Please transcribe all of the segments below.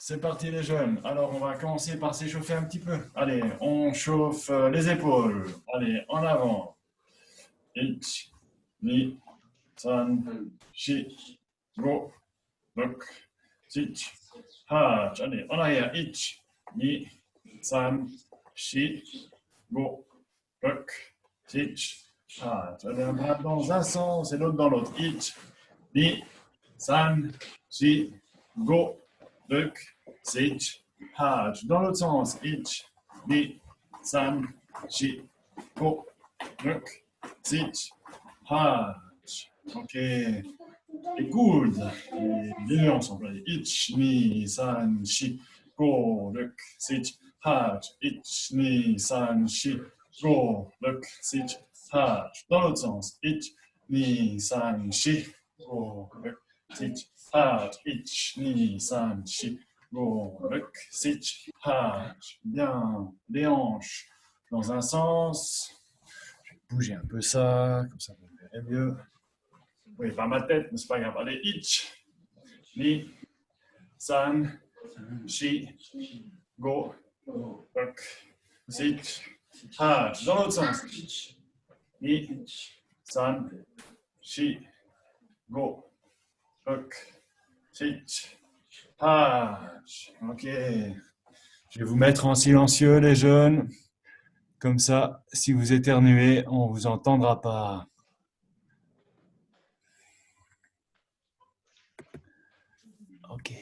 c'est parti les jeunes. Alors, on va commencer par s'échauffer un petit peu. Allez, on chauffe les épaules. Allez, en avant. Ich, ni, san, shi, go, ruk, sich, hach. Allez, en arrière. Ich, ni, san, shi, go, ruk, sich, hach. Allez, un bras dans un sens et l'autre dans l'autre. Ich, ni, san, shi, go, ruk, sich, hach. Dans l'autre sens. Ich, ni, san, shi, go, ruk, sich, hach. Ok. Les coudes. Les deux ensemble. Allez. Ich, ni, san, shi, go, ruk, sich, hach. Ich, ni, san, shi, go, ruk, sich, hach. Dans l'autre sens. Ich, ni, san, shi, go, ruk, sich, hach. Ich, ni, san, shi, go, ruk, sich, hach. Bien. Les hanches dans un sens. Je vais bouger un peu ça, comme ça vous verrez mieux. Oui, pas ma tête, mais c'est pas grave. Allez, ich, ni, san, shi, go, ruk, sich, hach. Dans l'autre sens. Ich, ni, san, shi, go, ruk, sich, hach. Ok. Je vais vous mettre en silencieux, les jeunes. Comme ça, si vous éternuez, on ne vous entendra pas. Ok.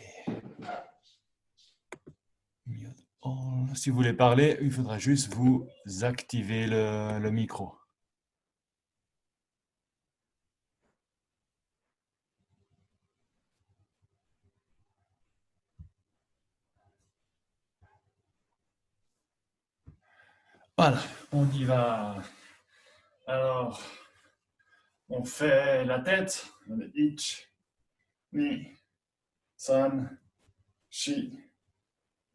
Si vous voulez parler, il faudra juste vous activer le micro. Voilà, on y va. Alors, on fait la tête. Ich, ni, san, shi,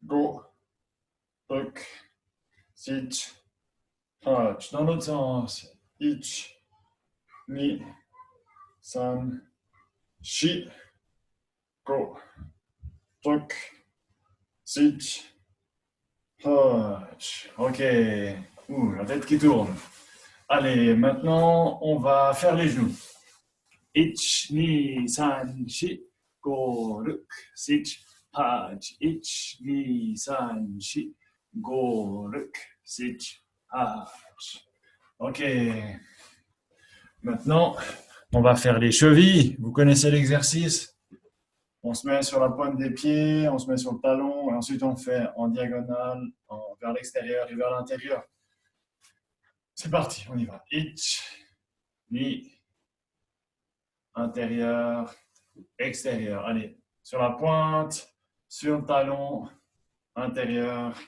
go, ruk, sich, hach. Dans l'autre sens. Ich, ni, san, shi, go, ruk, sich, hach. Ok. La tête qui tourne. Allez, maintenant, on va faire les genoux. Ich, ni, san, shi, go, ruk, sich, hach. Ich, ni, san, shi, go, ruk, sich, hach. Ok. Maintenant, on va faire les chevilles. Vous connaissez l'exercice? On se met sur la pointe des pieds, on se met sur le talon, et ensuite on fait en diagonale, vers l'extérieur et vers l'intérieur. C'est parti, on y va. Ich, ni, intérieur, extérieur. Allez, sur la pointe, sur le talon, intérieur,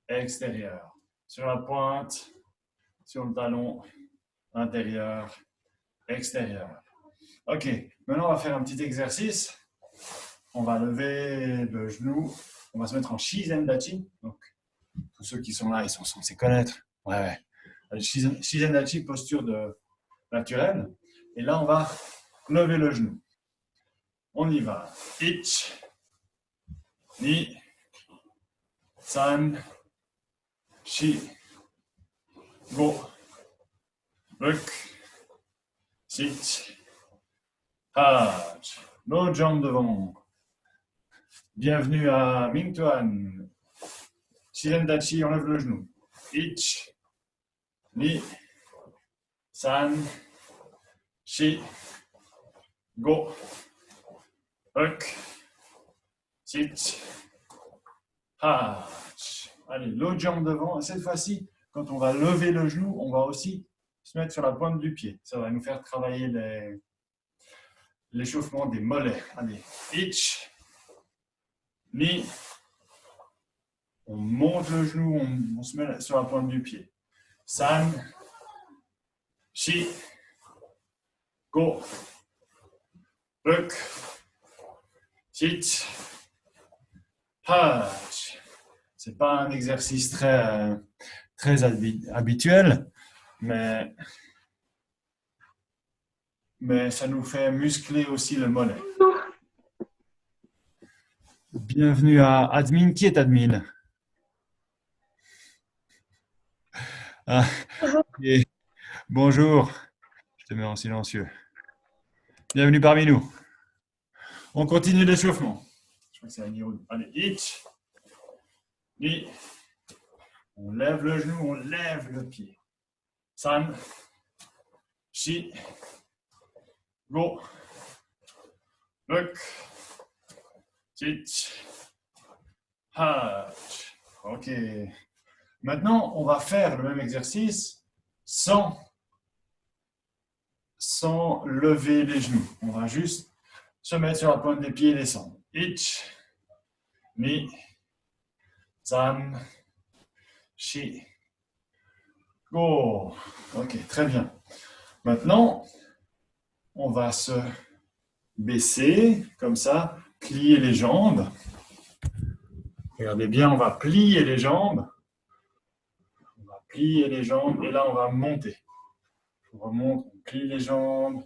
extérieur. Sur la pointe, sur le talon, intérieur, extérieur. Ok, maintenant on va faire un petit exercice. On va lever le genou. On va se mettre en Shizendachi. Donc, tous ceux qui sont là, ils sont censés connaître. Ouais. Allez, Shizendachi, posture naturelle. Et là, on va lever le genou. On y va. Ich, ni, san, shi, go, ruk, sich, hach. L'autre jambe devant. Bienvenue à Mingtuan. Shizendachi, on lève le genou. Ich, ni, san, shi, go, ruk, sich, hach. Allez, l'autre jambe devant. Cette fois-ci, quand on va lever le genou, on va aussi se mettre sur la pointe du pied. Ça va nous faire travailler l'échauffement des mollets. Allez, ich, ni, on monte le genou, on se met sur la pointe du pied. San, shi, go, ruk, sich, hach. C'est pas un exercice très habituel, mais ça nous fait muscler aussi le mollet. Bienvenue à Admin. Qui est Admin? Ah, et bonjour. Je te mets en silencieux. Bienvenue parmi nous. On continue l'échauffement. Je crois que c'est un niveau. Allez, hitch. Et on lève le genou, on lève le pied. San. Shi. Go. Look. Hitch. Hatch. Ok. Maintenant, on va faire le même exercice sans lever les genoux. On va juste se mettre sur la pointe des pieds et descendre. Itch, ni, san, shi, go. Ok, très bien. Maintenant, on va se baisser comme ça, plier les jambes. Regardez bien, on va plier les jambes. On va plier les jambes et là, on va monter. On remonte, on plie les jambes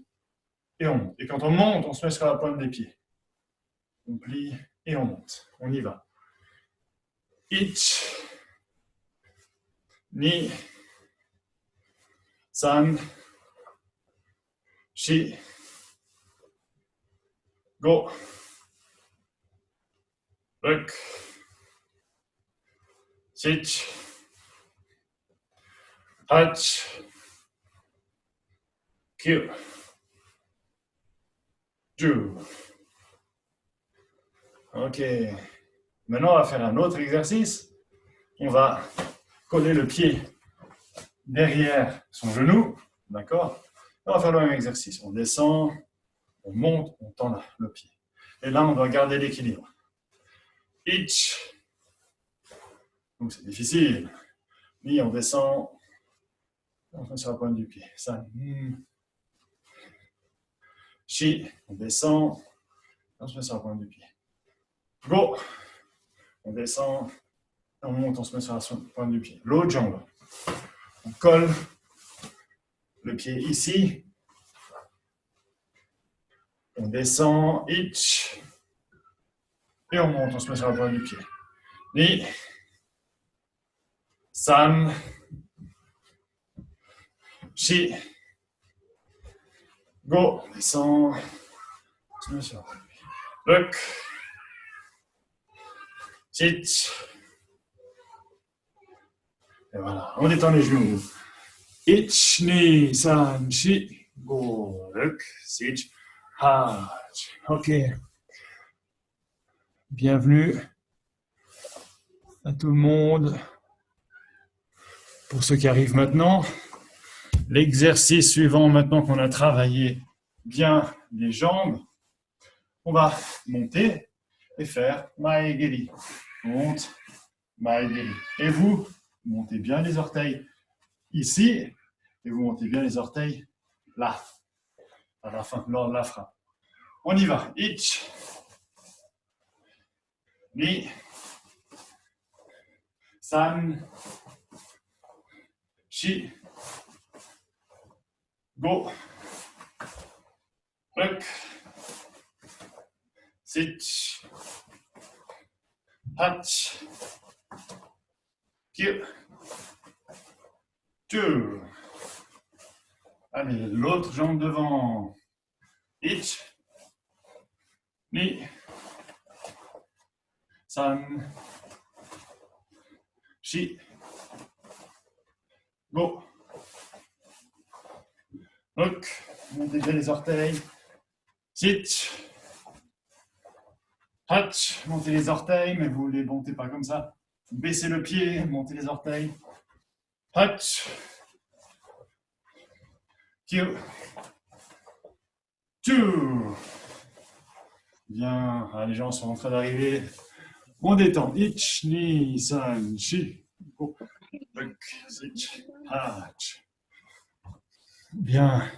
et on monte. Et quand on monte, on se met sur la pointe des pieds. On plie et on monte. On y va. Itch, ni, san, shi, go, look, sit, hatch, kyu, ju. Ok. Maintenant, on va faire un autre exercice. On va coller le pied derrière son genou. D'accord? On va faire le même exercice. On descend, on monte, on tend le pied. Et là, on doit garder l'équilibre. Itch. Donc, c'est difficile. Ni, on descend. On se met sur la pointe du pied. Ça. Shi, on descend. On se met sur la pointe du pied. Go. On descend. On monte, on se met sur la pointe du pied. L'autre jambe. On colle le pied ici. On descend, itch. Et on monte, on se met sur la pointe du pied. Ni, san, shi, go. On descend, on se met sur la pointe du pied. Look, sit. Et voilà, on détend les genoux. Itch, ni, san, shi, go. Look, sit, hatch. Ok. Bienvenue à tout le monde. Pour ceux qui arrivent maintenant, l'exercice suivant, maintenant qu'on a travaillé bien les jambes, on va monter et faire maegeri. Monte, maegeri. Et vous, montez bien les orteils ici et vous montez bien les orteils là, à la fin, lors de la frappe. On y va. Itch, ni, san, shi, go, look, sit, hatch, kyu, two. Allez, l'autre jambe devant. Itch, ni, san, shi, go, look, montez bien les orteils, sit, hatch, montez les orteils, mais vous ne les montez pas comme ça. Baissez le pied, montez les orteils, hatch, kyu, two. Bien, ah, les gens sont en train d'arriver. On détend. Itch, ni, san, shi, go, look, sit, hatch. Bien.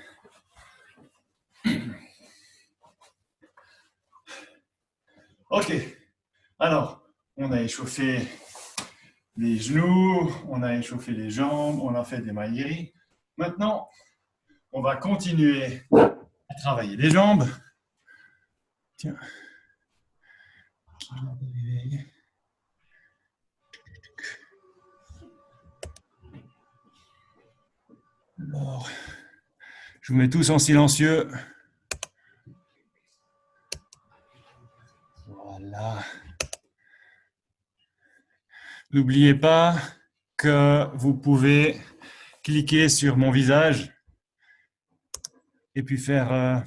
Ok. Alors, on a échauffé les genoux, on a échauffé les jambes, on a fait des maigiri. Maintenant, on va continuer à travailler les jambes. Tiens. Alors, je vous mets tous en silencieux. Voilà. N'oubliez pas que vous pouvez cliquer sur mon visage et puis faire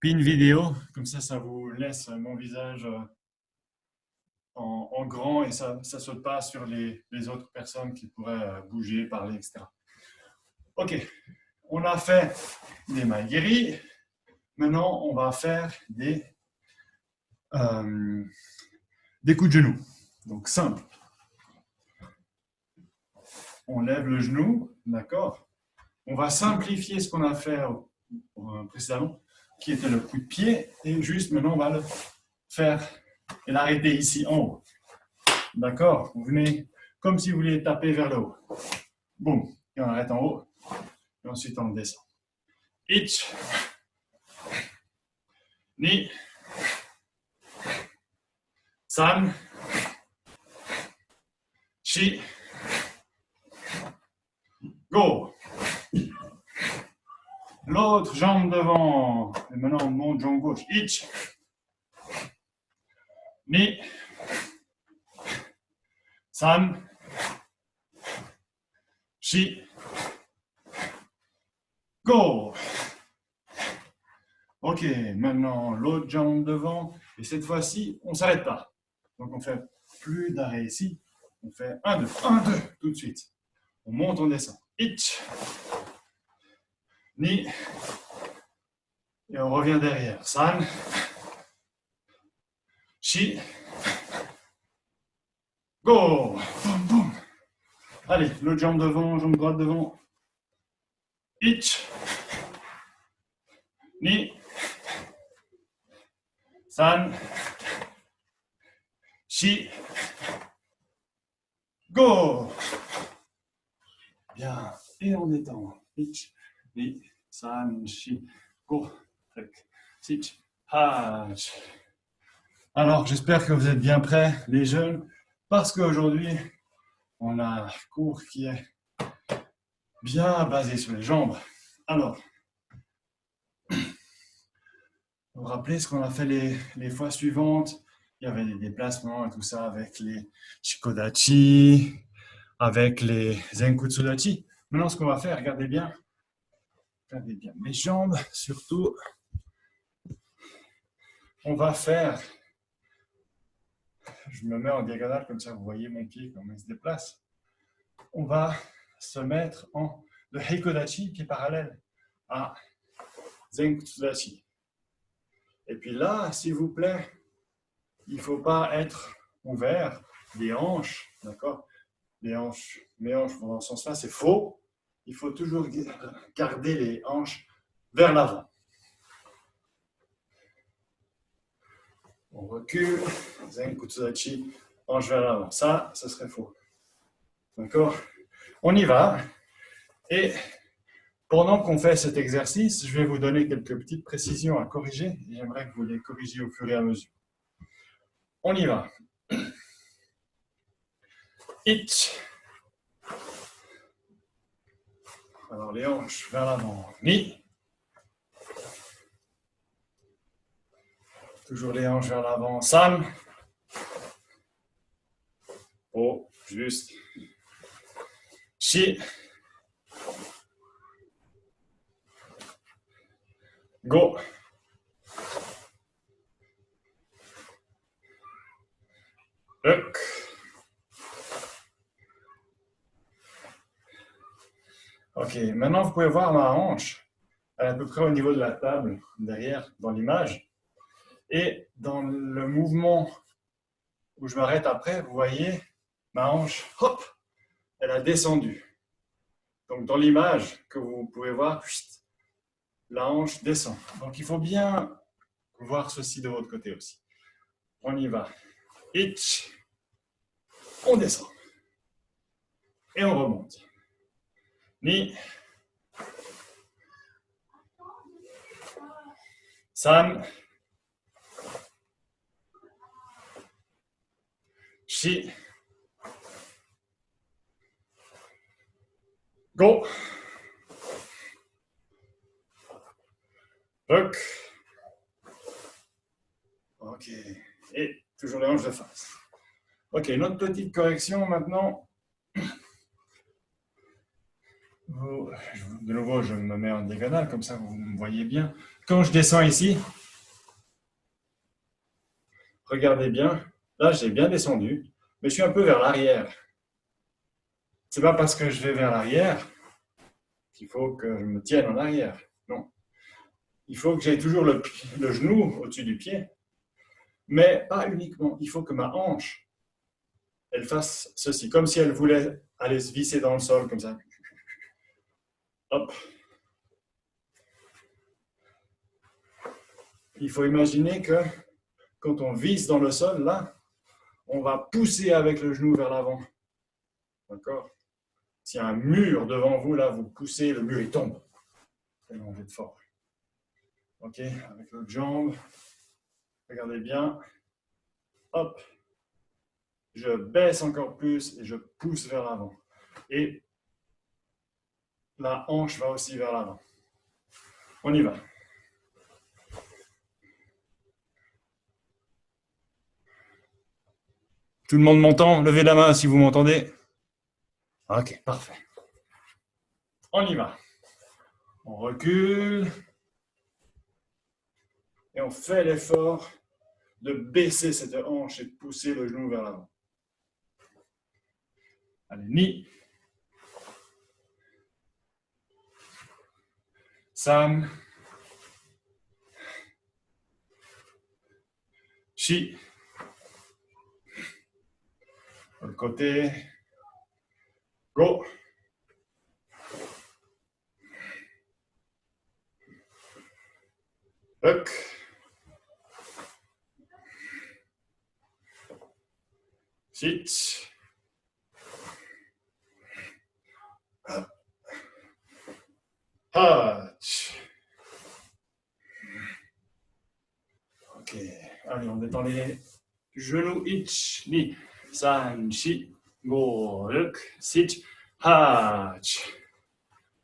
pin vidéo. Comme ça vous laisse mon visage en grand et ça ne saute pas sur les autres personnes qui pourraient bouger, parler, etc. Ok, on a fait des mains guéries. Maintenant, on va faire des coups de genoux. Donc, simple. On lève le genou, d'accord? On va simplifier ce qu'on a fait précédemment, qui était le coup de pied, et juste maintenant, on va le faire et l'arrêter ici en haut. D'accord? Vous venez comme si vous vouliez taper vers le haut. Boum. Et on arrête en haut. Et ensuite, on descend. Ich. Ni. San. Shi. Go. L'autre jambe devant. Et maintenant, on monte jambe gauche. Ich. Ni. San. Shi. Go. Ok, maintenant l'autre jambe devant. Et cette fois-ci, on ne s'arrête pas. Donc on fait plus d'arrêt ici. On fait 1, 2, 1, 2, tout de suite. On monte, on descend. Ich. Ni. Et on revient derrière. San. Shi. Go. Boum, boum. Allez, l'autre jambe devant, jambe droite devant. Ich. Ni. San. Shi. Go. Bien. Et on détend. Ich. Ni. San. Shi. Go. Sich. Hach. Alors, j'espère que vous êtes bien prêts, les jeunes, parce qu'aujourd'hui, on a un cours qui est bien basé sur les jambes. Alors, vous vous rappelez ce qu'on a fait les fois suivantes? Il y avait des déplacements et tout ça avec les Shikodachi, avec les Zenkutsudachi. Maintenant, ce qu'on va faire, regardez bien mes jambes, surtout. On va faire, je me mets en diagonale, comme ça vous voyez mon pied, comment il se déplace. On va se mettre en le Heikodachi qui est parallèle à Zenkutsudachi. Et puis là, s'il vous plaît, il ne faut pas être ouvert des hanches, d'accord? Les hanches vont dans ce sens-là, c'est faux. Il faut toujours garder les hanches vers l'avant. On recule, Zenkutsudachi, hanche vers l'avant. Ça, ce serait faux. D'accord? On y va. Et pendant qu'on fait cet exercice, je vais vous donner quelques petites précisions à corriger. Et j'aimerais que vous les corrigiez au fur et à mesure. On y va. Ich. Alors les hanches vers l'avant. Ni. Toujours les hanches vers l'avant. San. Oh, juste. Shi. Go. Look. Ok, maintenant vous pouvez voir ma hanche. Elle est à peu près au niveau de la table, derrière, dans l'image. Et dans le mouvement où je m'arrête après, vous voyez, ma hanche, hop, elle a descendu. Donc dans l'image que vous pouvez voir, la hanche descend. Donc il faut bien voir ceci de votre côté aussi. On y va. Ich. On descend. Et on remonte. Ni. San. Shi. Go. Ruk. Ok. Et toujours les hanches de face. Ok, une autre petite correction maintenant. De nouveau, je me mets en diagonale, comme ça vous me voyez bien. Quand je descends ici, regardez bien, là j'ai bien descendu, mais je suis un peu vers l'arrière. C'est pas parce que je vais vers l'arrière qu'il faut que je me tienne en arrière. Non. Il faut que j'aie toujours le genou au-dessus du pied, mais pas uniquement. Il faut que ma hanche, elle fasse ceci, comme si elle voulait aller se visser dans le sol, comme ça. Hop. Il faut imaginer que quand on visse dans le sol, là, on va pousser avec le genou vers l'avant. D'accord? S'il y a un mur devant vous, là, vous poussez, le mur, il tombe. Tellement vous êtes fort. Ok, avec l'autre jambe. Regardez bien. Hop. Je baisse encore plus et je pousse vers l'avant. Et la hanche va aussi vers l'avant. On y va. Tout le monde m'entend? Levez la main si vous m'entendez. Ok, parfait. On y va. On recule. Et on fait l'effort de baisser cette hanche et de pousser le genou vers l'avant. Allez, ni. San. Shi. De l'autre côté. Go. Huck. Sit. Hatch. Ok. Allez, on détend les genoux. Ich. Ni. San. Shi. Go. Huck. Sit. Hatch.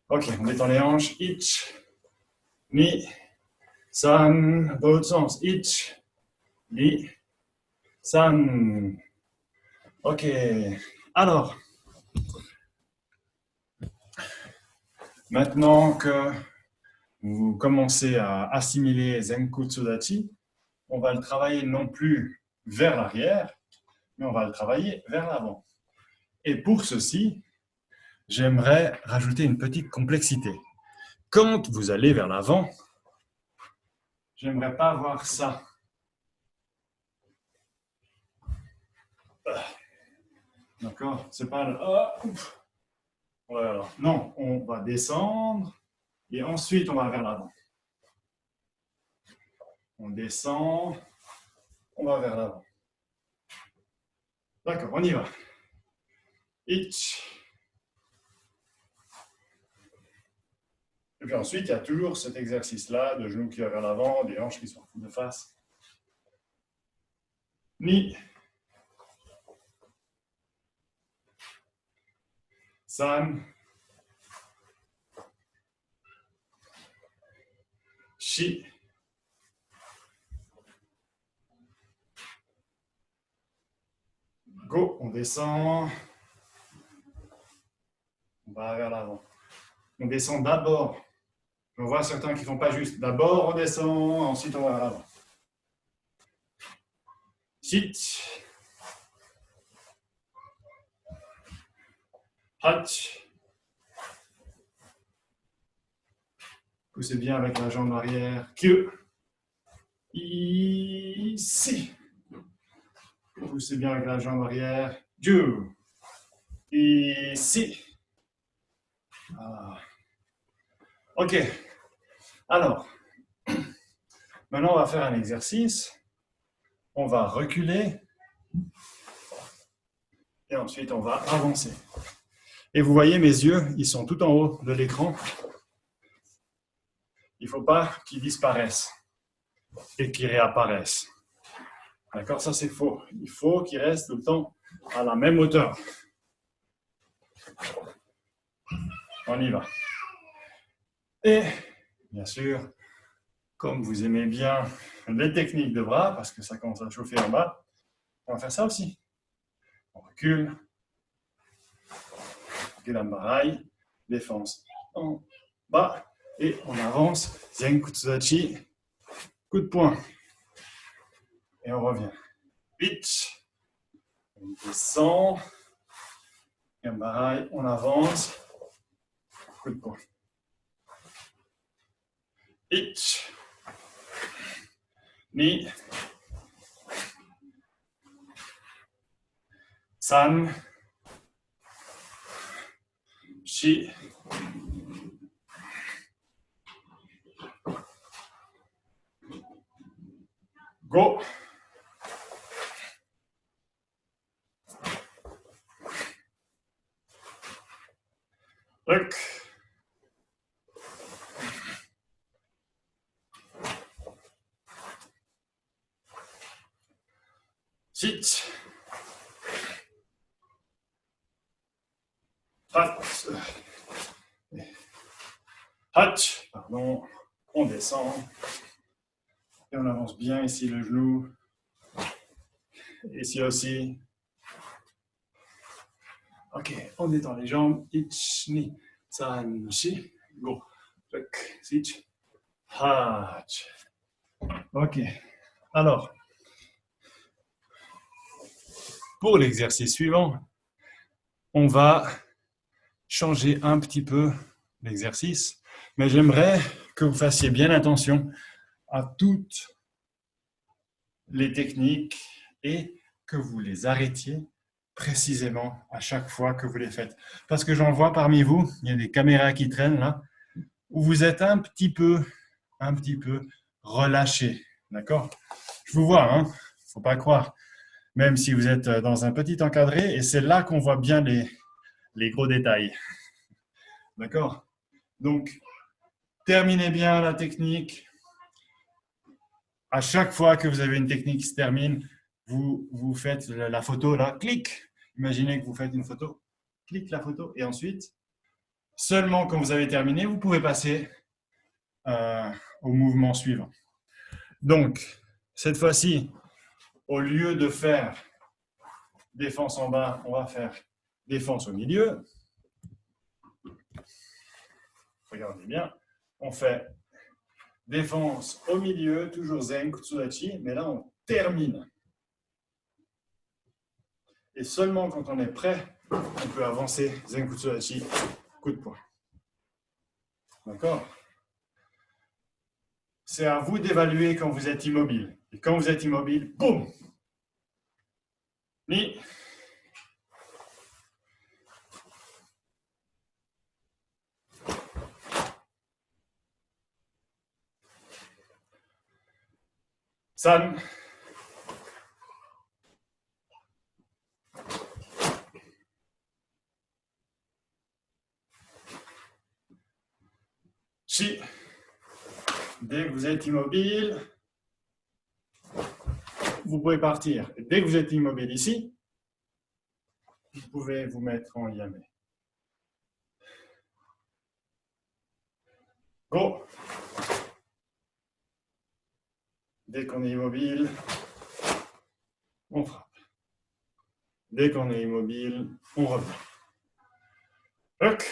Ok, on détend les hanches. Ich. Ni. San. Dans l'autre sens. Ich. Ni. San. Ok. Alors, maintenant que vous commencez à assimiler Zenku Tsudachi, on va le travailler non plus vers l'arrière, mais on va le travailler vers l'avant. Et pour ceci, j'aimerais rajouter une petite complexité. Quand vous allez vers l'avant, j'aimerais pas voir ça. D'accord? C'est pas le... Voilà. Non, on va descendre et ensuite on va vers l'avant. On descend, on va vers l'avant. D'accord, on y va. Ich. Et puis ensuite, il y a toujours cet exercice-là de genoux qui va vers l'avant, des hanches qui sont de face. Ni. San. Shi. Go, on descend. On va vers l'avant. On descend d'abord. On voit certains qui ne font pas juste. D'abord, on descend, ensuite, on va vers l'avant. Sit. Hatch. Poussez bien avec la jambe arrière. Q. Ici. Poussez bien avec la jambe arrière. Ju. Ici. Ah. Ok. Alors, maintenant, on va faire un exercice. On va reculer. Et ensuite, on va avancer. Et vous voyez, mes yeux, ils sont tout en haut de l'écran. Il ne faut pas qu'ils disparaissent et qu'ils réapparaissent. D'accord? Ça, c'est faux. Il faut qu'ils restent tout le temps à la même hauteur. On y va. Et bien sûr, comme vous aimez bien les techniques de bras, parce que ça commence à chauffer en bas, on va faire ça aussi. On recule, Gedanbarai, défense en bas, et on avance, Zenkutsudachi, coup de poing. Et on revient. Vite, on descend, Gedanbarai, on avance, coup de poing. Ich, ni, san, shi, go. Rück. Sit. Hat. Hatch, pardon. On descend. Et on avance bien ici le genou. Ici aussi. Ok, on détend les jambes. Ich, ni, san, shi, go. Rück, sit, hatch. Ok, alors, pour l'exercice suivant, on va changer un petit peu l'exercice, mais j'aimerais que vous fassiez bien attention à toutes les techniques et que vous les arrêtiez précisément à chaque fois que vous les faites. Parce que j'en vois parmi vous, il y a des caméras qui traînent là, où vous êtes un petit peu relâché, d'accord? Je vous vois, hein, faut pas croire, même si vous êtes dans un petit encadré, et c'est là qu'on voit bien les gros détails, d'accord? Donc, terminez bien la technique. À chaque fois que vous avez une technique qui se termine, vous faites la photo là, clic. Imaginez que vous faites une photo, clique la photo, et ensuite, seulement quand vous avez terminé, vous pouvez passer au mouvement suivant. Donc, cette fois-ci, au lieu de faire défense en bas, on va faire défense au milieu. Regardez bien, on fait défense au milieu, toujours Zen, Kutsudachi, mais là on termine. Et seulement quand on est prêt, on peut avancer Zen, Kutsudachi, coup de poing. D'accord? C'est à vous d'évaluer quand vous êtes immobile. Et quand vous êtes immobile, boum! Ni. San. Shi. Dès que vous êtes immobile, vous pouvez partir. Et dès que vous êtes immobile ici, vous pouvez vous mettre en yame. Go. Dès qu'on est immobile, on frappe. Dès qu'on est immobile, on revient. Huck.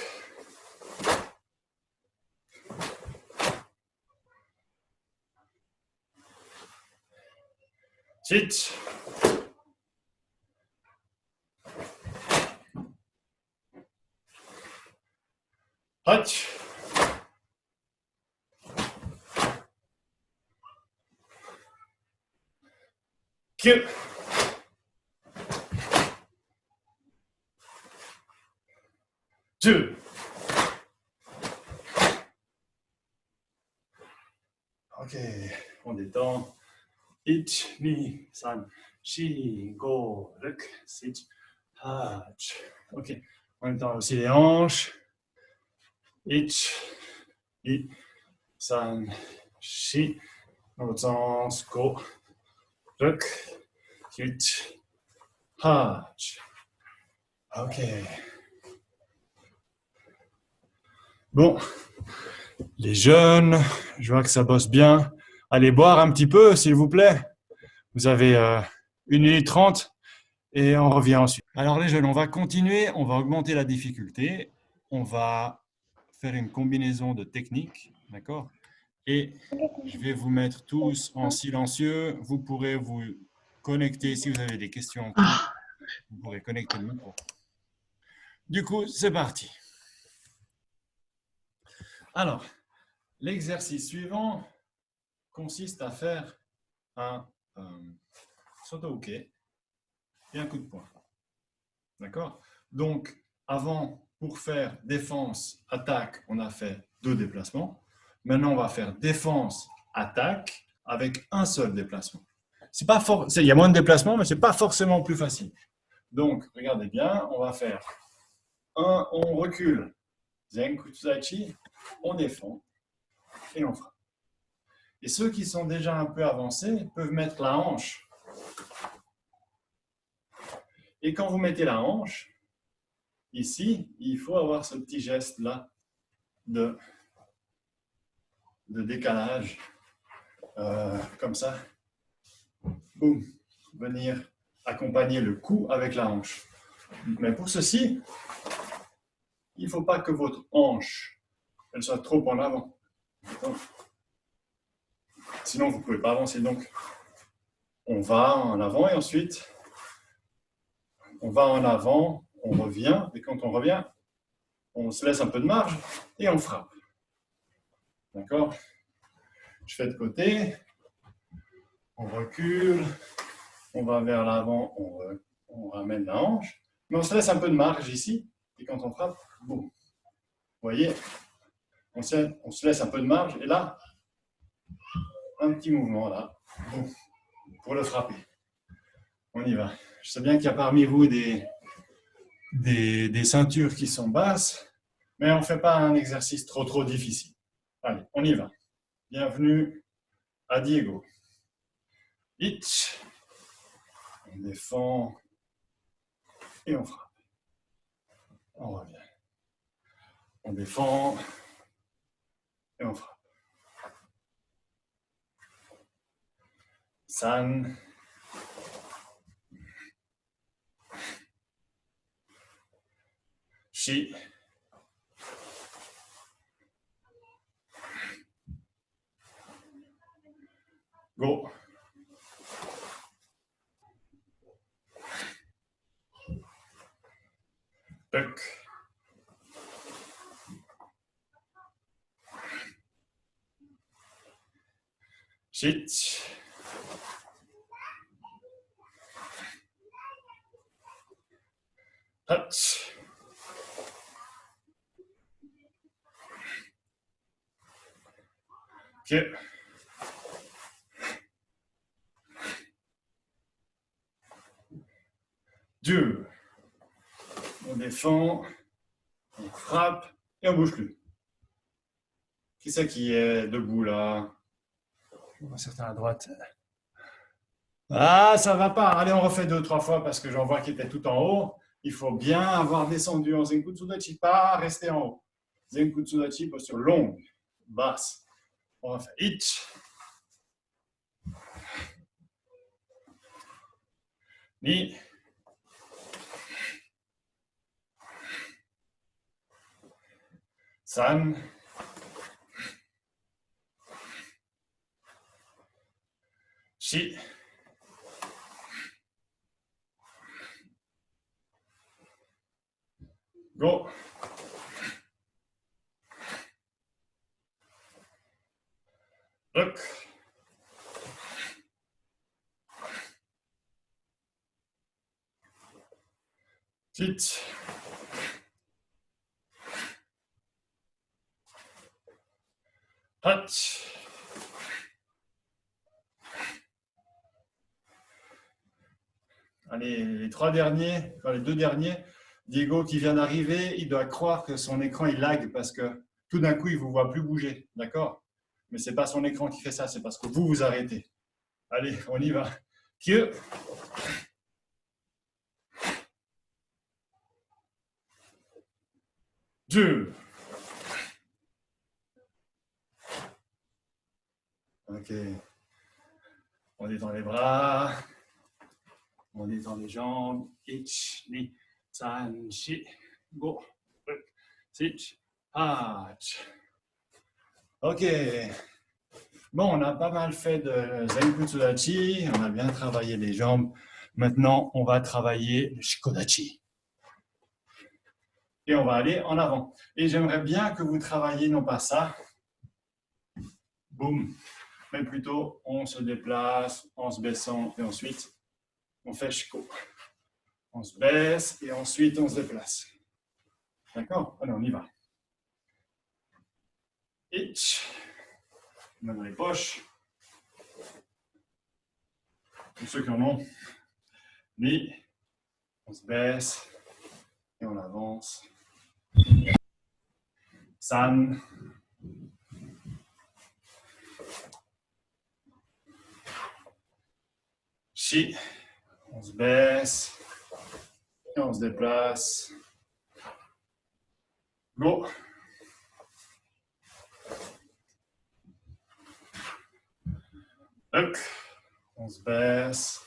Sit. Hutch. Q. Two. Ok, on détend. Ich, ni, san, shi, go, ruk, sit, hach. Ok, on détend aussi les hanches. Ich, ni, san, shi. Dans l'autre sens, go, ruk, sit, Hatch. Ok. Bon, les jeunes, je vois que ça bosse bien. Allez boire un petit peu, s'il vous plaît. Vous avez 1 minute 30 et on revient ensuite. Alors les jeunes, on va continuer, on va augmenter la difficulté. On va faire une combinaison de techniques, d'accord? Et je vais vous mettre tous en silencieux. Vous pourrez vous connecter si vous avez des questions. Vous pourrez connecter le micro. Du coup, c'est parti. Alors, l'exercice suivant consiste à faire un soto-uke et un coup de poing. D'accord? Donc, avant, pour faire défense, attaque, on a fait 2 déplacements. Maintenant, on va faire défense, attaque avec un seul déplacement. C'est pas il y a moins de déplacements, mais ce n'est pas forcément plus facile. Donc, regardez bien, on va faire on recule, Zenkutsudachi, on défend et on frappe. Et ceux qui sont déjà un peu avancés peuvent mettre la hanche. Et quand vous mettez la hanche, ici, il faut avoir ce petit geste-là de décalage, comme ça. Boum, venir accompagner le coup avec la hanche. Mais pour ceci, il ne faut pas que votre hanche elle soit trop en avant. Sinon, vous ne pouvez pas avancer. Donc, on va en avant et ensuite, on va en avant, on revient. Et quand on revient, on se laisse un peu de marge et on frappe. D'accord? Je fais de côté, on recule, on va vers l'avant, on ramène la hanche. Mais on se laisse un peu de marge ici. Et quand on frappe, boum. Vous voyez, on se laisse un peu de marge. Et là, un petit mouvement là, boum, pour le frapper. On y va. Je sais bien qu'il y a parmi vous des ceintures qui sont basses, mais on ne fait pas un exercice trop difficile. Allez, on y va. Bienvenue à Diego. Hitch. On défend et on frappe. On revient. On défend et on frappe. San. Shi. Go. Puck. Shit. Touch. Ok. Deux. On défend, on frappe et on bouge plus. Qui c'est qui est debout là? On voit certains à droite. Ah, ça va pas. Allez, on refait 2-3 fois parce que j'en vois qui était tout en haut. Il faut bien avoir descendu en Zenkutsudachi, pas rester en haut. Zenkutsudachi, posture longue, basse. On va faire Ichi. Ni. San. Shi. Go. Look. Sit. Touch. Allez, les 3 derniers, enfin les 2 derniers. Diego qui vient d'arriver, il doit croire que son écran il lag parce que tout d'un coup il ne vous voit plus bouger, d'accord? Mais ce n'est pas son écran qui fait ça, c'est parce que vous vous arrêtez. Allez, on y va. Q. 2. Ok. On détend les bras. On détend les jambes. 1, 2, 3, 4, 5, 6, 8. Ok. Bon, on a pas mal fait de Zenkutsudachi. On a bien travaillé les jambes. Maintenant, on va travailler le Shikodachi. Et on va aller en avant. Et j'aimerais bien que vous travailliez non pas ça, boum, mais plutôt on se déplace en se baissant et ensuite on fait Shiko. On se baisse et ensuite on se déplace. D'accord? Allez, on y va. Itch. Main dans les poches. Pour ceux qui en ont. Ni. On se baisse et on avance. San. Shi. On se baisse et on se déplace. Go. Up. On se baisse.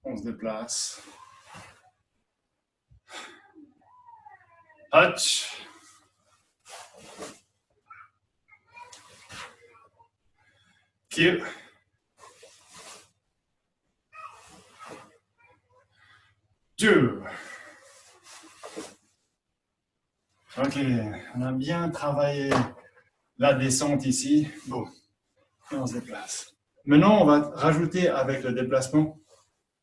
On se déplace. Hatch. Kill. Deux. Ok, on a bien travaillé la descente ici. Bon, et on se déplace. Maintenant, on va rajouter avec le déplacement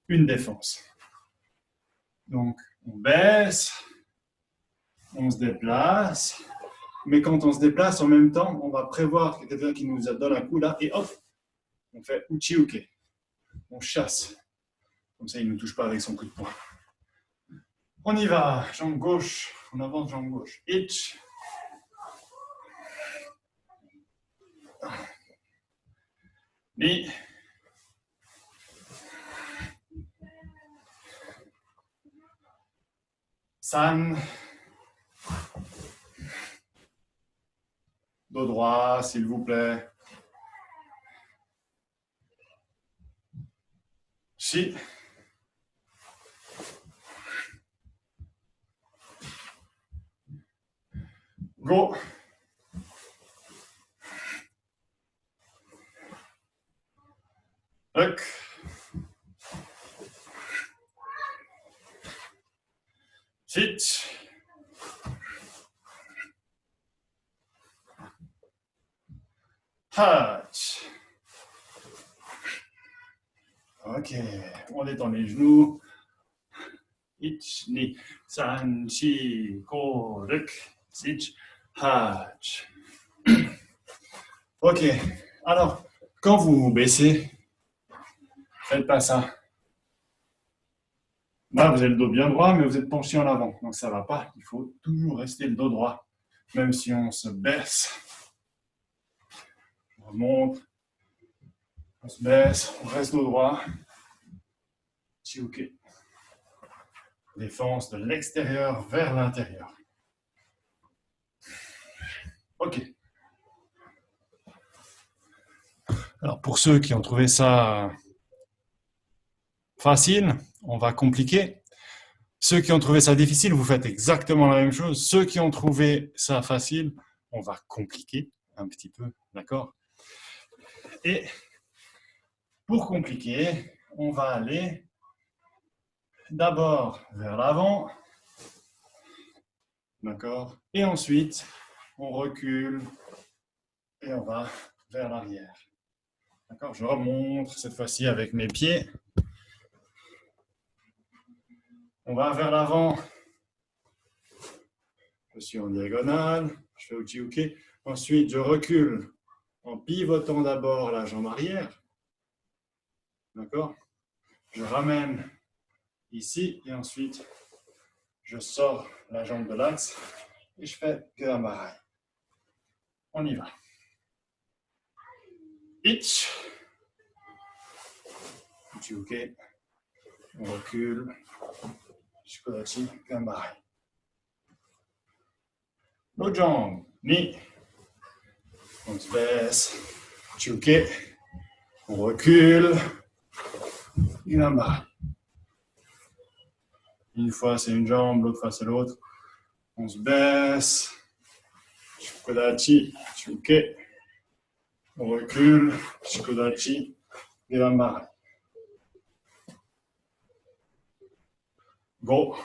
une défense. Donc, on baisse, on se déplace, mais quand on se déplace en même temps, on va prévoir quelqu'un qui nous donne un coup là, et hop, on fait uchi-uke. On chasse. Comme ça, il ne nous touche pas avec son coup de poing. On y va, jambe gauche, on avance jambe gauche. Itch. Ni. San. Dos droit, s'il vous plaît. Shi. Go. Huck. Sit. Hatch. Ok, on détend les genoux. Ich, ni, san, chi, ko, ruk, sich, hatch. Ok, alors, quand vous vous baissez, faites pas ça. Là, vous avez le dos bien droit, mais vous êtes penché en avant, donc ça ne va pas. Il faut toujours rester le dos droit, même si on se baisse. On remonte, on se baisse, on reste dos droit. Ok. Défense de l'extérieur vers l'intérieur. Ok. Alors, pour ceux qui ont trouvé ça facile, on va compliquer. Ceux qui ont trouvé ça difficile, vous faites exactement la même chose. Ceux qui ont trouvé ça facile, on va compliquer un petit peu, d'accord? Et pour compliquer, on va aller d'abord vers l'avant, d'accord? Et ensuite, on recule et on va vers l'arrière. D'accord? Je remonte cette fois-ci avec mes pieds. On va vers l'avant. Je suis en diagonale. Je fais uchi-uke. Ensuite, je recule en pivotant d'abord la jambe arrière. D'accord? Je ramène ici et ensuite, je sors la jambe de l'axe et je fais Gamarai. On y va. Itch. Uchi-uke. On recule. Shikodachi, Gamarai. L'autre jambe. Ni. On se baisse. Chuke. On recule. Inamba. Une fois c'est une jambe, l'autre fois c'est l'autre. On se baisse. Shikodachi. Chuke. On recule. Shikodachi. Inamba. Go.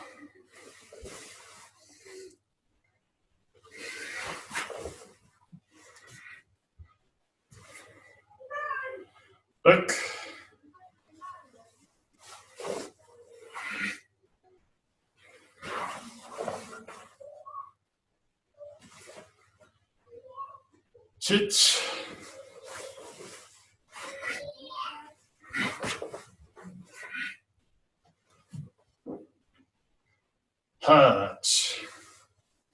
Huck. Chich. Hatch.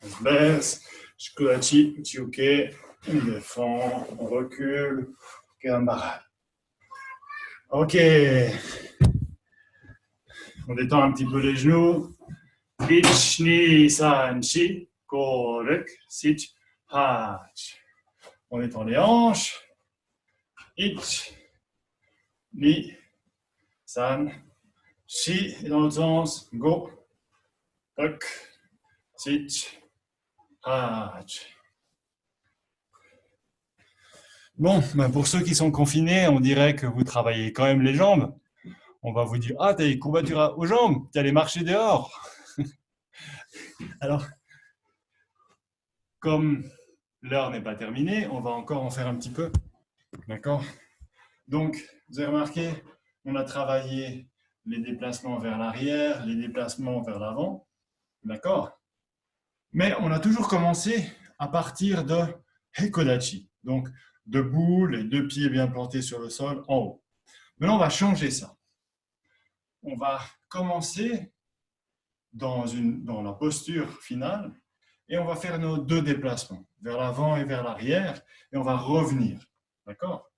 On se baisse. Shikodachi. Chuke. On défend. On recule. Inamba. Ok. On détend un petit peu les genoux. Ich, ni, san, shi, ko, rek, sich, hach. On détend les hanches. Ich, ni, san, shi. Et dans l'autre sens, go, rek, sich, hach. Bon, ben pour ceux qui sont confinés, on dirait que vous travaillez quand même les jambes. On va vous dire, ah, t'as des courbatures aux jambes, t'es allé marcher dehors. Alors, comme l'heure n'est pas terminée, on va encore en faire un petit peu. D'accord? Donc, vous avez remarqué, on a travaillé les déplacements vers l'arrière, les déplacements vers l'avant. D'accord? Mais on a toujours commencé à partir de Hekodachi. Donc, debout, les deux pieds bien plantés sur le sol, en haut. Maintenant, on va changer ça. On va commencer dans la posture finale et on va faire nos deux déplacements, vers l'avant et vers l'arrière, et on va revenir. D'accord?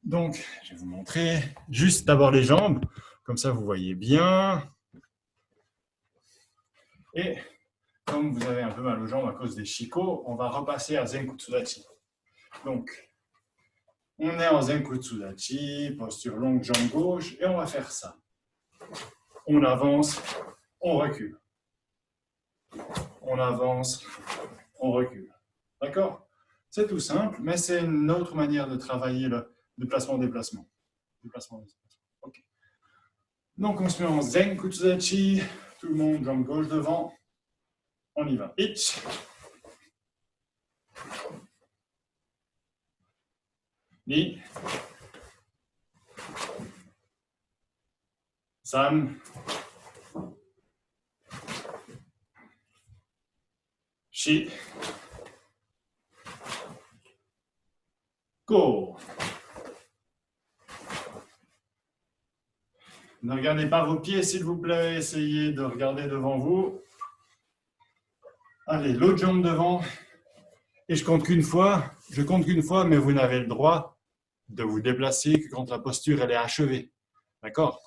Donc, je vais vous montrer juste d'abord les jambes, comme ça vous voyez bien. Et comme vous avez un peu mal aux jambes à cause des chicots, on va repasser à Zenkutsudachi. Donc, on est en Zenkutsudachi, posture longue, jambe gauche, et on va faire ça. On avance, on recule. On avance, on recule. D'accord? C'est tout simple, mais c'est une autre manière de travailler le déplacement-déplacement. Ok. Donc, on se met en Zenkutsudachi. Tout le monde, jambe gauche devant. On y va. Ich. Ni. San. Shi. Go. Ne regardez pas vos pieds, s'il vous plaît. Essayez de regarder devant vous. Allez, l'autre jambe devant. Et je compte qu'une fois, mais vous n'avez le droit de vous déplacer que quand la posture elle est achevée. D'accord?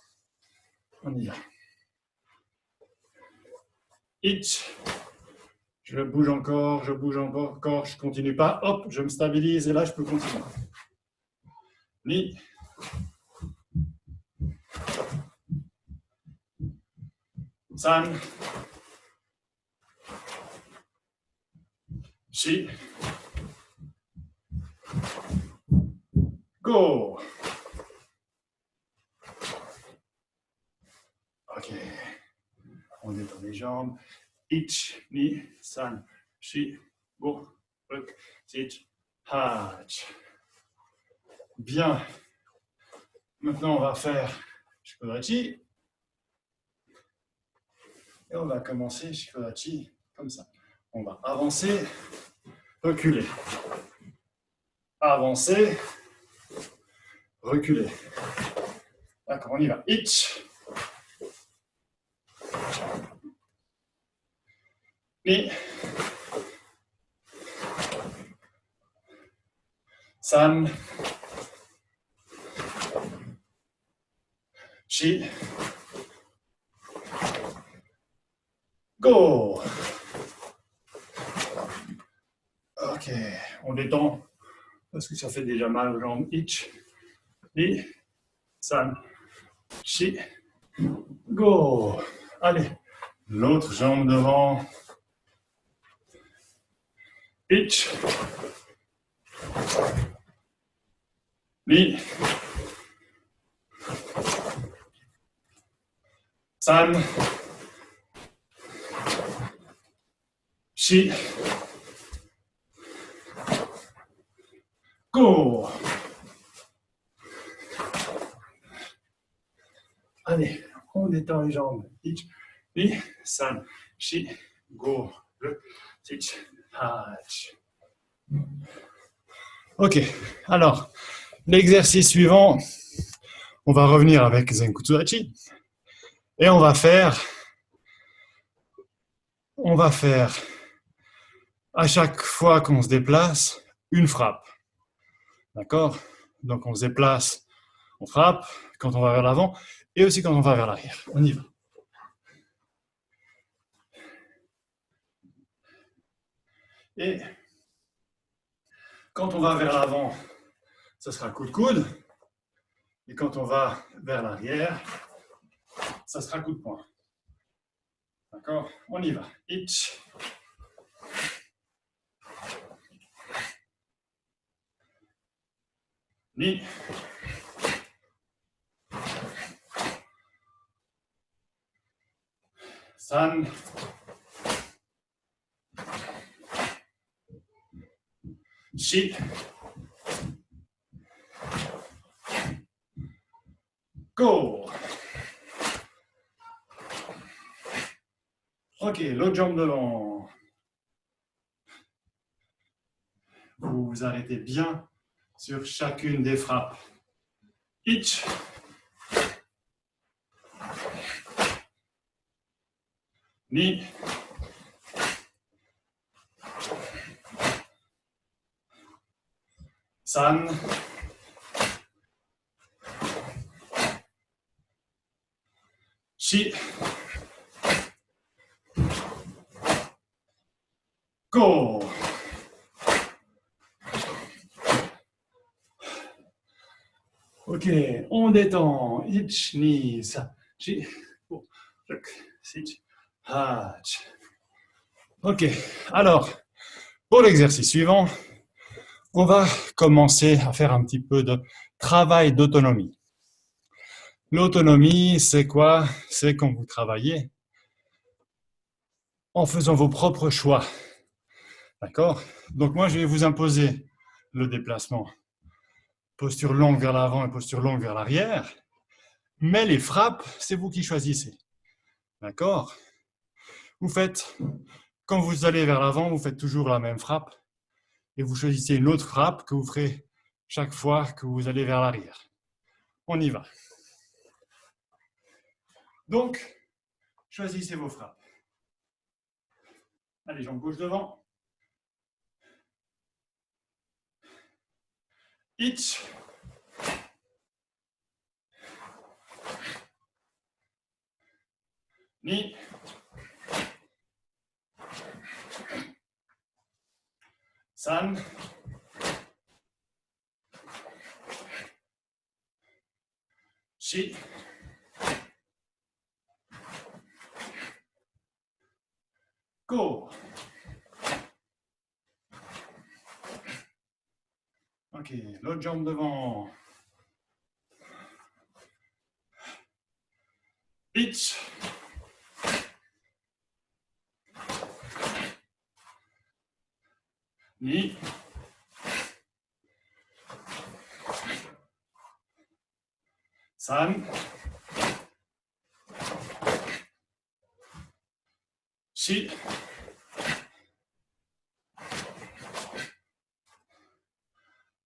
On y va. Ich. Je bouge encore, je continue pas. Hop, je me stabilise et là, je peux continuer. Ni. San. Shi. Go. Ok. On détend les jambes. Ich, ni, san, shi, go, ruk, sich, hach. Bien. Maintenant, on va faire Shikodachi. Et on va commencer Shikodachi comme ça. On va avancer, reculer. Avancer, reculer. D'accord, on y va. Ich. Ni. San. Shi. Go. détend parce que ça fait déjà mal aux jambes. Ich, ni, san, shi, go. Allez, l'autre jambe devant. Ich, ni, san, shi, go. Allez, on détend les jambes. Ich, ni, san, shi, go. Ich, hach. Ok, alors, l'exercice suivant, on va revenir avec Zenkutsudachi et on va faire à chaque fois qu'on se déplace, une frappe. D'accord? Donc on se déplace, on frappe quand on va vers l'avant et aussi quand on va vers l'arrière. On y va. Et quand on va vers l'avant, ça sera coup de coude. Et quand on va vers l'arrière, ça sera coup de poing. D'accord? On y va. Ich. Ni. San. Shi. Go. Ok, l'autre jambe devant. Vous vous arrêtez bien sur chacune des frappes. Ich. Ni. San. Shi. Go. Ok, on détend. Ich, ni, sa, chi, go, ruk, sich, hach. Ok, alors, pour l'exercice suivant, on va commencer à faire un petit peu de travail d'autonomie. L'autonomie, c'est quoi? C'est quand vous travaillez en faisant vos propres choix. D'accord? Donc moi, je vais vous imposer le déplacement. Posture longue vers l'avant et posture longue vers l'arrière. Mais les frappes, c'est vous qui choisissez. D'accord? Vous faites, quand vous allez vers l'avant, vous faites toujours la même frappe et vous choisissez une autre frappe que vous ferez chaque fois que vous allez vers l'arrière. On y va. Donc, choisissez vos frappes. Allez, jambe gauche devant. Ich. Ni. San. Shi. Go. Ok, l'autre jambe devant. Ich. Ni. San. Shi.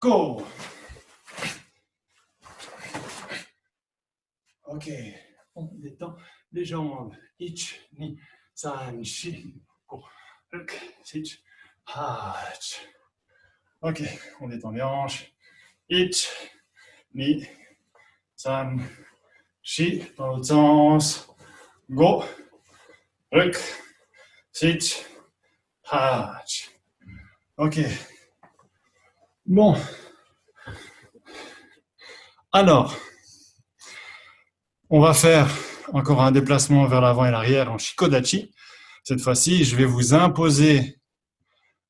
Go. Ok, on détend les jambes. Ich, ni, san, shi, go, ruk, sich, hach. Ok, on détend les hanches. Ich, ni, san, shi, dans l'autre sens. Go, ruk, sich, hach. Ok. Bon, alors, on va faire encore un déplacement vers l'avant et l'arrière en Shikodachi. Cette fois-ci, je vais vous imposer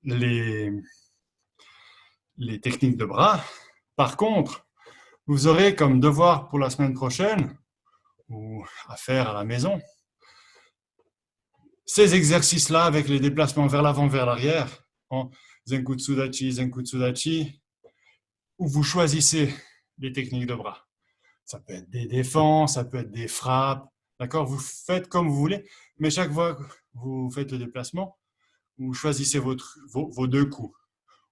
les, les techniques de bras. Par contre, vous aurez comme devoir pour la semaine prochaine, ou à faire à la maison, ces exercices-là avec les déplacements vers l'avant, vers l'arrière, en Zenkutsudachi, Zenkutsudachi, où vous choisissez les techniques de bras. Ça peut être des défenses, ça peut être des frappes, d'accord? Vous faites comme vous voulez, mais chaque fois que vous faites le déplacement, vous choisissez vos deux coups,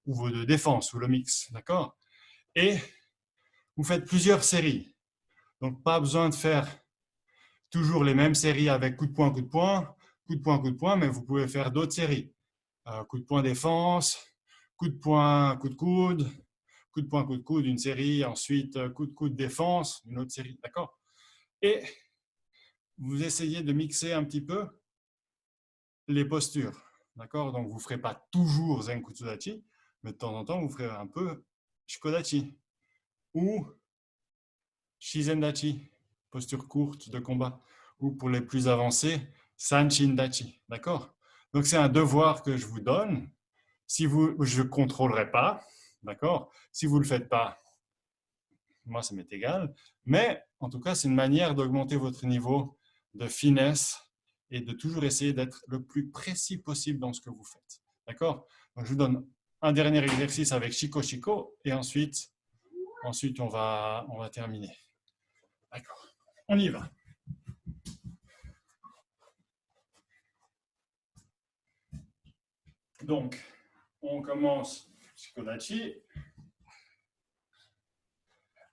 ou vos deux défenses, ou le mix, d'accord? Et vous faites plusieurs séries. Donc, pas besoin de faire toujours les mêmes séries avec coup de poing, coup de poing, coup de poing, coup de poing, mais vous pouvez faire d'autres séries. Coup de poing défense, coup de poing, coup de coude, une série, ensuite coup de coude défense, une autre série, d'accord? Et vous essayez de mixer un petit peu les postures, d'accord? Donc vous ne ferez pas toujours Zenkutsudachi, mais de temps en temps, vous ferez un peu Shikodachi ou Shizendachi, posture courte de combat, ou pour les plus avancés, Sanchindachi, d'accord? Donc c'est un devoir que je vous donne. Si vous, je ne contrôlerai pas, d'accord? Si vous ne le faites pas, moi ça m'est égal. Mais en tout cas, c'est une manière d'augmenter votre niveau de finesse et de toujours essayer d'être le plus précis possible dans ce que vous faites. D'accord? Donc je vous donne un dernier exercice avec Shiko Shiko et ensuite on va terminer. D'accord. On y va. Donc, on commence Shikodachi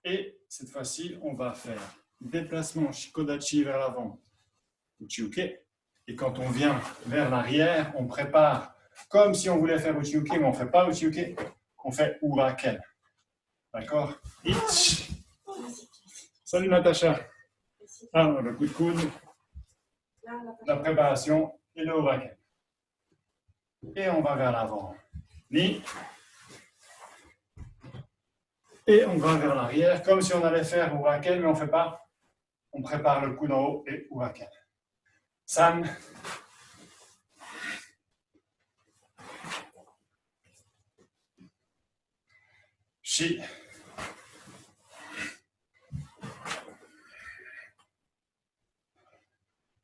et cette fois-ci, on va faire déplacement Shikodachi vers l'avant, Uchiuke. Et quand on vient vers l'arrière, on prépare comme si on voulait faire Uchiuke, mais on ne fait pas Uchiuke, on fait Uraken. D'accord? Ich. Salut Natacha. Ah, le coup de coude, la préparation et le Uraken. Et on va vers l'avant. Ni. Et on va vers l'arrière, comme si on allait faire Uraken, mais on ne fait pas. On prépare le coup d'en haut et Uraken. San. Shi.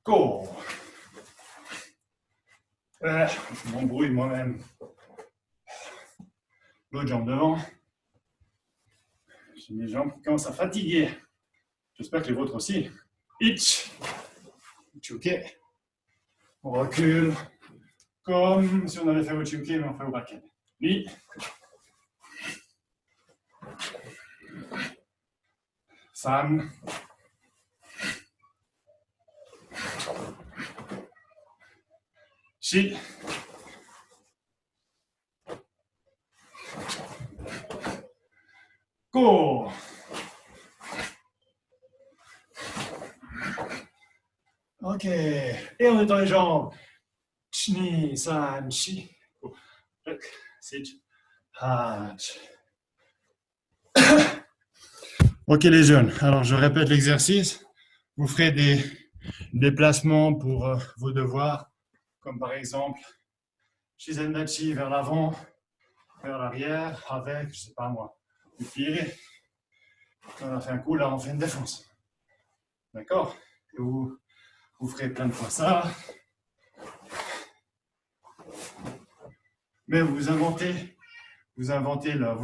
Go. Je m'embrouille moi-même. L'autre jambe devant. J'ai mes jambes qui commencent à fatiguer. J'espère que les vôtres aussi. Ich. Uchiuke. On recule. Comme si on avait fait Uchiuke, mais on fait Uraken. Ni. San. Shi. Go. Ok. Et on est dans les jambes. Chni, san, shi. Sit. Hach. Ok les jeunes, alors je répète l'exercice. Vous ferez des déplacements pour vos devoirs, comme par exemple Shizendachi vers l'avant, vers l'arrière, avec, je sais pas moi, du pied. On a fait un coup, là on fait une défense. D'accord? Et vous ferez plein de fois ça. Mais vous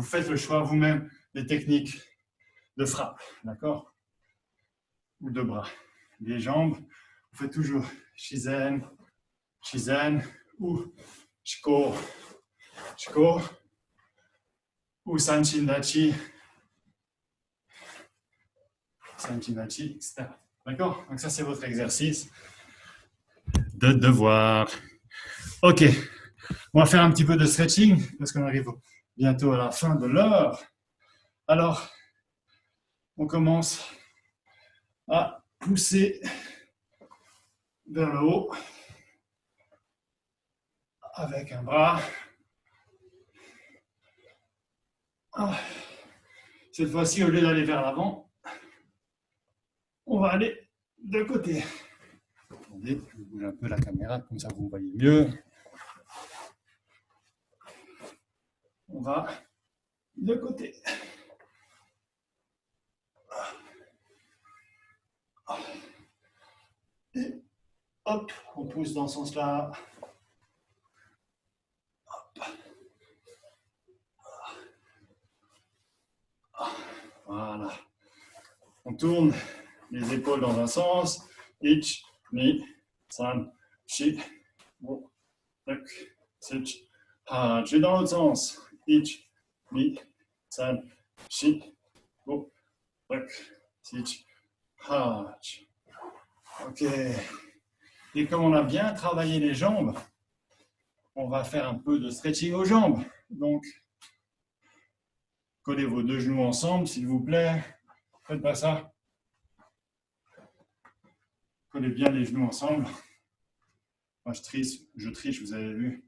faites le choix vous-même des techniques de frappe, d'accord? Ou de bras. Les jambes, vous faites toujours Shizen, Shizen ou Shiko, Shiko ou Sanchindachi, Sanchindachi, etc. D'accord? Donc ça c'est votre exercice de devoir. Ok, on va faire un petit peu de stretching parce qu'on arrive bientôt à la fin de l'heure. Alors, on commence à pousser vers le haut avec un bras. Ah. Cette fois-ci, au lieu d'aller vers l'avant, on va aller de côté. Attendez, je bouge un peu la caméra, comme ça vous me voyez mieux. On va de côté. Et hop, on pousse dans ce sens-là. Voilà. On tourne les épaules dans un sens. Ich, ni, san, shi, wo, ruk, sich, ha. Je vais dans l'autre sens. Ich, ni, san, shi, wo, ruk, sich, ha. Ok. Et comme on a bien travaillé les jambes, on va faire un peu de stretching aux jambes. Donc, collez vos deux genoux ensemble, s'il vous plaît. Faites pas ça. Collez bien les genoux ensemble. Moi, je triche, vous avez vu.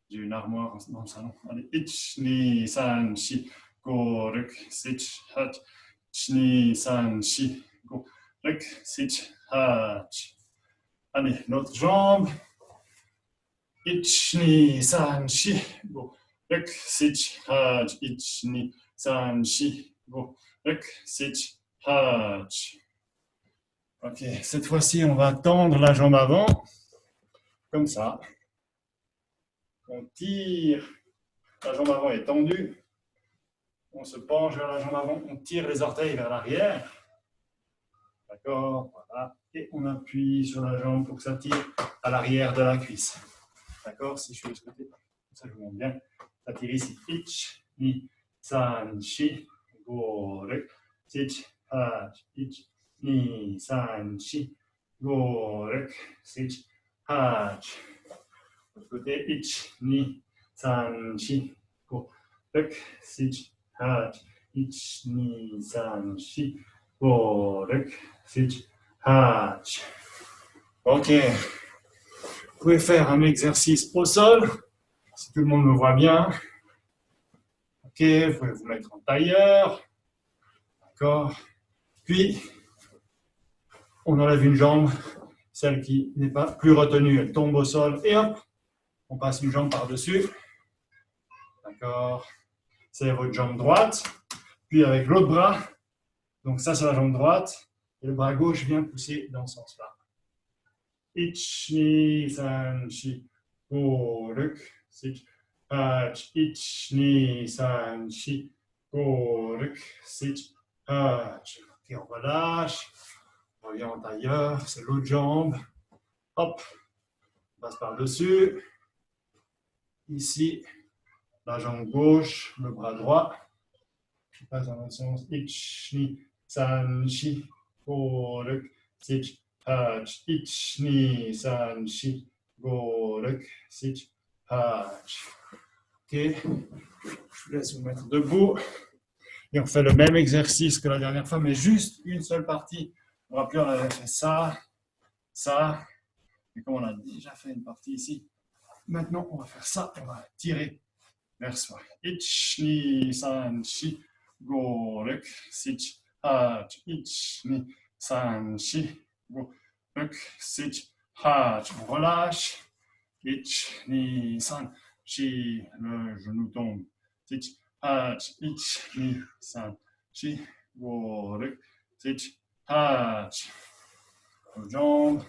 J'ai une armoire dans le salon. Allez, ich, ni, san, shi, go, ruk, sich, hat, ni, san, shi, go, ruk, sich, hat. Allez, l'autre jambe. Ich, ni, san, shi, go, ruk, sich, hat, ich, ni, san, shi, go, ruk, sich, hat. Ok, cette fois-ci, on va tendre la jambe avant, comme ça. On tire, la jambe avant est tendue. On se penche vers la jambe avant, on tire les orteils vers l'arrière. D'accord, voilà. Et on appuie sur la jambe pour que ça tire à l'arrière de la cuisse. D'accord, si je suis de ce côté, ça je vous montre bien. Ça tire ici. Ich, ni, san, shi, go, ruk, sich, hat, ich, ni, san, shi, go, ruk, sich, hat. De l'autre côté, ich, ni, san, shi, go, ruk, sich, hat, ich, ni, san, shi, go, ruk, sich, hat. Ok. Vous pouvez faire un exercice au sol, si tout le monde me voit bien. Ok, vous pouvez vous mettre en tailleur. D'accord. Puis, on enlève une jambe, celle qui n'est pas plus retenue, elle tombe au sol et hop, on passe une jambe par-dessus. D'accord. C'est votre jambe droite. Puis avec l'autre bras, donc ça c'est la jambe droite, et le bras gauche vient pousser dans ce sens-là. Ich, ni, san, shi, go, ruk, sich, hat, ich, ni, san, shi, go, ruk, sich, hat. Ok, on relâche. On revient en tailleur, c'est l'autre jambe. Hop, on passe par-dessus. Ici, la jambe gauche, le bras droit. Je passe dans l'autre sens. Ich, ni, san, shi, go, ruk, sich, hat. Ich, ni, san, shi, go, ruk, sich, hat. Ok, je vous laisse vous mettre debout. Et on fait le même exercice que la dernière fois, mais juste une seule partie. On va plus, on avait fait ça, ça. Et comme on a déjà fait une partie ici, maintenant on va faire ça. On va tirer vers soi. Ich, ni, san, shi, go, ruk, sich, hat. Ich, ni, san, shi, go, ruk, sich, hat. On relâche. Ich, ni, san, shi, le genou tombe. Sich, hat. Ich, ni, san, shi, go, ruk, sich, hat. Aux jambes.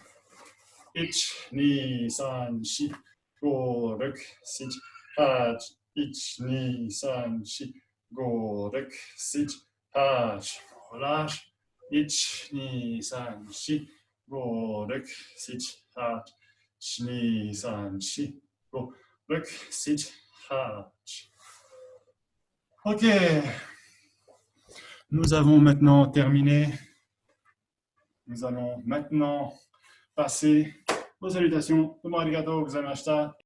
Ich, ni, san, shi, go, ruk, sich, hat. Ich, ni, san, shi, go, ruk, sich, hat. Relâche. Ich, ni, san, shi, go, ruk, sich, hat. Ich, ni, san, shi, go, ruk, sich, hat. Ok. Nous avons maintenant terminé. Nous allons maintenant passer aux salutations. Domo arigatou gozaimashita.